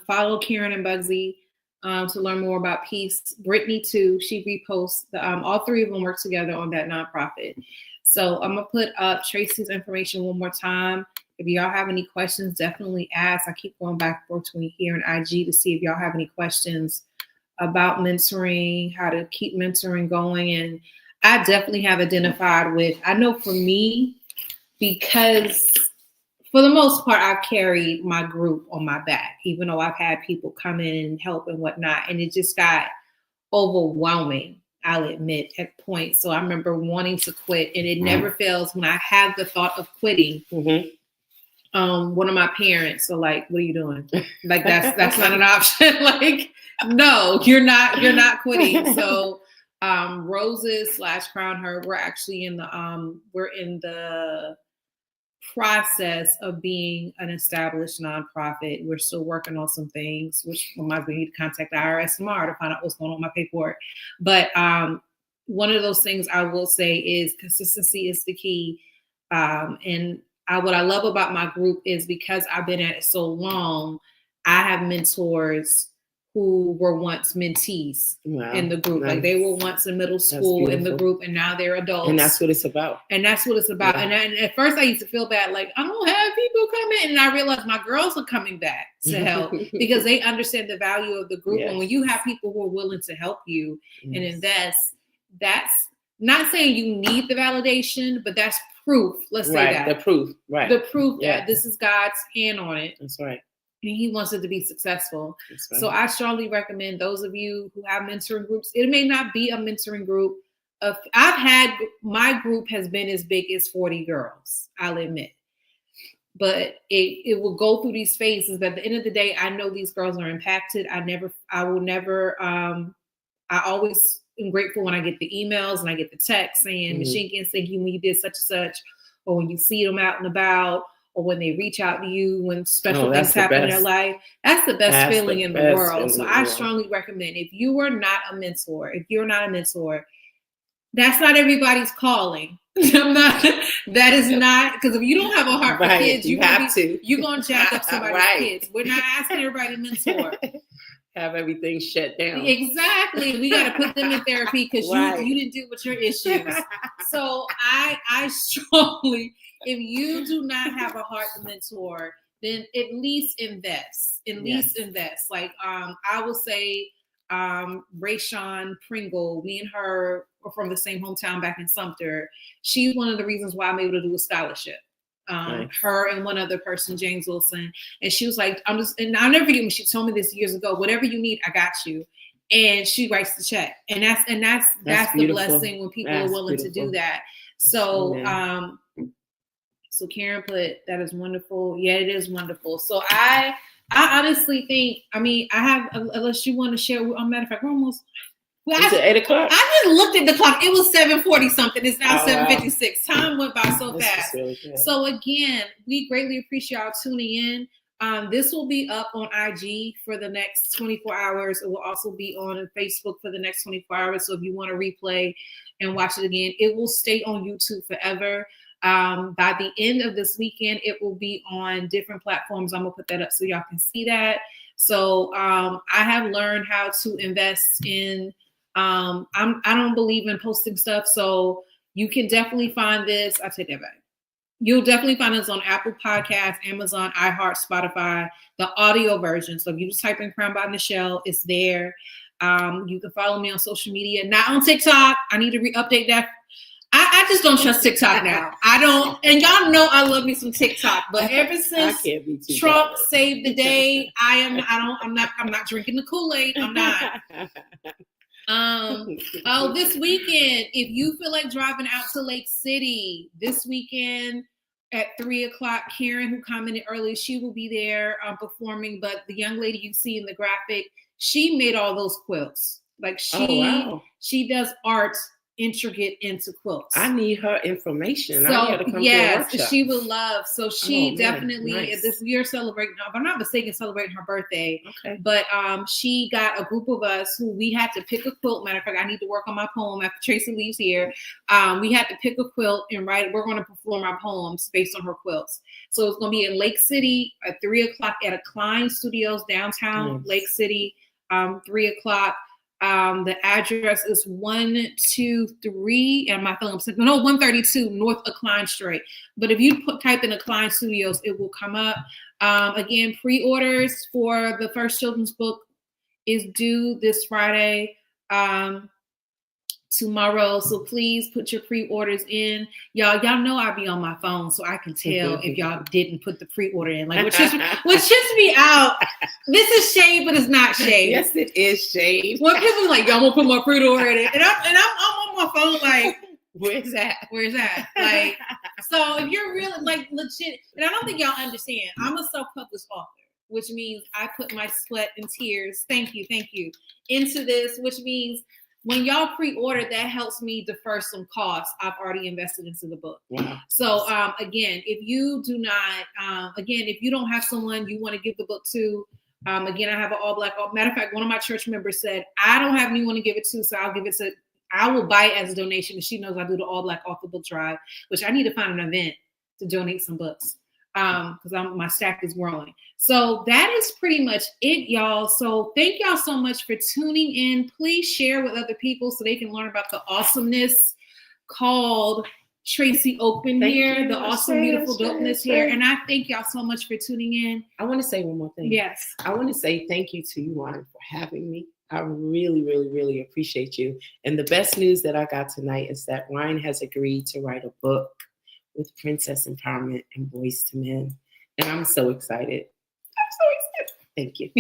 Follow Karen and Bugsy to learn more about Peace. Brittany too. She reposts. All three of them work together on that nonprofit. So I'm gonna put up Tracy's information one more time. If y'all have any questions, definitely ask. I keep going back and forth between here and IG to see if y'all have any questions about mentoring, how to keep mentoring going. And I definitely have identified with, I know for me, because for the most part, I've carried my group on my back, even though I've had people come in and help and whatnot. And it just got overwhelming, I'll admit, at points. So I remember wanting to quit, and it never fails when I have the thought of quitting. One of my parents are like, "What are you doing? Like that's not an option. Like, no, you're not quitting." So Roses / Crown Her, we're actually in the process of being an established nonprofit. We're still working on some things, which reminds me to contact the IRS tomorrow to find out what's going on with my paperwork. But one of those things I will say is consistency is the key. And what I love about my group is because I've been at it so long, I have mentors who were once mentees in the group. Nice. Like they were once in middle school in the group and now they're adults. And that's what it's about. And that's what it's about. Yeah. And at first I used to feel bad, like I don't have people coming. And I realized my girls are coming back to help because they understand the value of the group. Yes. And when you have people who are willing to help you and invest, that's not saying you need the validation, but that's proof. Let's say that. The proof, right. The proof that this is God's hand on it. That's right. And he wants it to be successful. Right. So I strongly recommend those of you who have mentoring groups. It may not be a mentoring group. My group has been as big as 40 girls, I'll admit. But it will go through these phases. But at the end of the day, I know these girls are impacted. I always am grateful when I get the emails and I get the text saying, Machine Gun, thank you when you did such and such, or when you see them out and about, or when they reach out to you when special things happen in their life. That's the best feeling in the world. So I strongly recommend, if you are not a mentor, that's not everybody's calling. That is not, because if you don't have a heart for kids, you're going to jack up somebody's kids. We're not asking everybody to mentor. Have everything shut down. Exactly. We got to put them in therapy because you didn't deal with your issues. So I strongly, if you do not have a heart to mentor, then at least invest. Like I will say, Rayshawn Pringle, me and her are from the same hometown back in Sumter. She's one of the reasons why I'm able to do a scholarship. Her and one other person, James Wilson. And she was like, and I'll never forget when she told me this years ago, whatever you need, I got you. And she writes the check. And that's the blessing when people are willing to do that. So, so Karen put, that is wonderful. Yeah, it is wonderful. So I honestly think, I have, unless you want to share, matter of fact, we're almost, is it 8 o'clock? I just looked at the clock. It was 7:40 something. It's now 7:56. Time went by so fast. Really so again, we greatly appreciate y'all tuning in. This will be up on IG for the next 24 hours. It will also be on Facebook for the next 24 hours. So if you want to replay and watch it again, it will stay on YouTube forever. By the end of this weekend, it will be on different platforms. I'm gonna put that up so y'all can see that. So I have learned how to invest in. I don't believe in posting stuff, so you can definitely find this. I take that back. You'll definitely find this on Apple Podcasts, Amazon, iHeart, Spotify, the audio version. So if you just type in Crown by Nichelle, it's there. You can follow me on social media, not on TikTok. I need to update that. I just don't trust TikTok now. I don't, and y'all know I love me some TikTok, but ever since Trump saved the day, I'm not drinking the Kool-Aid. I'm not. This weekend, if you feel like driving out to Lake City this weekend at 3:00, Karen, who commented earlier, she will be there performing. But the young lady you see in the graphic, she made all those quilts. Like she does art intricate into quilts. I need her information. So I need her to come to a workshop. She would love. So she definitely this year celebrating. If I'm not mistaken, celebrating her birthday. Okay. But she got a group of us who we had to pick a quilt. Matter of fact, I need to work on my poem after Tracy leaves here. We had to pick a quilt and write. We're going to perform our poems based on her quilts. So it's going to be in Lake City at 3:00 at a Klein Studios downtown Lake City. 3:00. The address is 123, and my phone said 132 North Klein Street. But if you type in the Klein Studios, it will come up. Again, pre-orders for the first children's book is due this Friday, tomorrow. So please put your pre-orders in. Y'all know I be on my phone, so I can tell if y'all didn't put the pre-order in. Like, which just me out. This is shade, but it's not shade. Yes, it is shade. When people are like, y'all gonna put my pre-order in it, and I'm on my phone like, where's that? Like, so if you're really like legit, and I don't think y'all understand, I'm a self-published author, which means I put my sweat and tears, thank you, into this, which means when y'all pre-order, that helps me defer some costs I've already invested into the book. Wow. So again, if you do not, if you don't have someone you want to give the book to, again, I have an all black. Matter of fact, one of my church members said, I don't have anyone to give it to, so I will buy it as a donation. And she knows I do the all black author book drive, which I need to find an event to donate some books because my stack is growing. So that is pretty much it, y'all. So thank y'all so much for tuning in. Please share with other people so they can learn about the awesomeness called Tracy Oakman here, the awesome, beautiful dopeness here. And I thank y'all so much for tuning in. I want to say one more thing. Yes. I want to say thank you to you, Ryan, for having me. I really, really, really appreciate you. And the best news that I got tonight is that Ryan has agreed to write a book with Princess Empowerment and Boyz II Men. And I'm so excited. Thank you.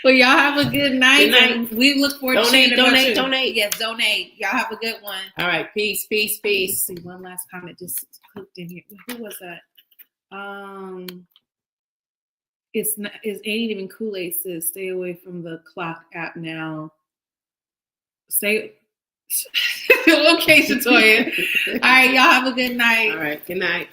Well, y'all have a good night. Good night. And we look forward to donate. Yes, donate. Y'all have a good one. All right. Peace. Let's see, one last comment just clicked in here. Who was that? It ain't even Kool-Aid says stay away from the clock app now. Okay, Shatoya. All right, y'all have a good night. All right. Good night.